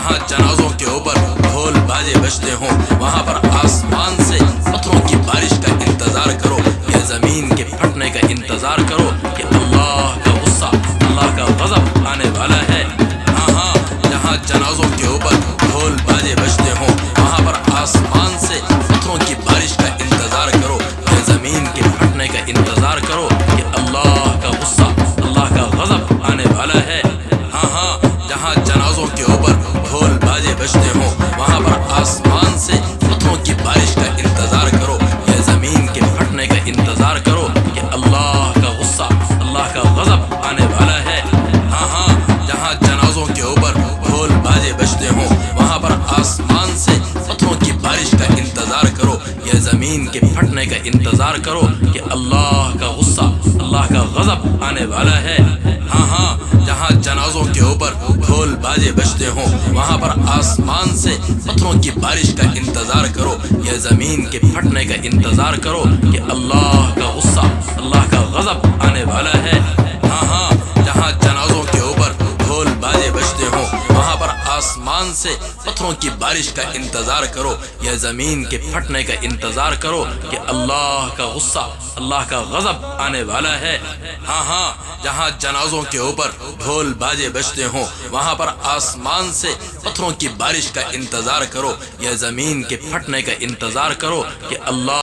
جہاں جنازوں کے اوپر ڈھول باجے بجتے ہوں، وہاں پر آسمان سے پتھروں کی بارش کا انتظار کرو، یا زمین کے پھٹنے کا انتظار کرو کہ اللہ کا غصہ، اللہ کا غضب آنے والا ہے۔ ہاں ہاں، جہاں جنازوں کے اوپر ڈھول باجے بجتے ہوں، وہاں پر آسمان سے پتھروں کی بارش کا انتظار کرو، یا زمین کے پھٹنے کا انتظار کرو کہ اللہ کا غصہ، اللہ کا غضب آنے والا ہے۔ ہاں ہاں، جہاں جنازوں کے اوپر ڈھول باجے بجتے ہوں، وہاں پر آسمان سے پتھروں کی بارش کا انتظار کرو، یا زمین کے پھٹنے کا انتظار کرو کہ اللہ کا غصہ، اللہ کا غضب آنے والا ہے۔ ہاں ہاں، جہاں جنازوں کے اوپر ڈھول باجے بجتے ہوں، وہاں پر آسمان سے پتھروں کی بارش کا انتظار کرو، یا زمین کے پھٹنے کا انتظار کرو کہ اللہ کا غصہ، اللہ کا غضب آنے والا ہے۔ ہاں ہاں، جہاں جنازوں کے اوپر ڈھول باجے بجتے ہوں، وہاں پر آسمان سے پتھروں کی بارش کا انتظار کرو، یا زمین کے پھٹنے کا انتظار کرو کہ اللہ کا غصہ، اللہ کا غضب آنے والا ہے۔ ہاں ہاں، جہاں جنازوں کے اوپر ڈھول باجے بجتے ہوں، وہاں پر آسمان سے پتھروں کی بارش کا انتظار کرو، یا زمین کے پھٹنے کا انتظار کرو کہ اللہ کا غصہ، اللہ کا غضب آنے والا ہے۔ ہاں ہاں، جہاں جنازوں کے اوپر ڈھول باجے بجتے ہوں، وہاں پر آسمان سے پتھروں کی بارش کا انتظار کرو، یا زمین کے پھٹنے کا انتظار کرو کہ اللہ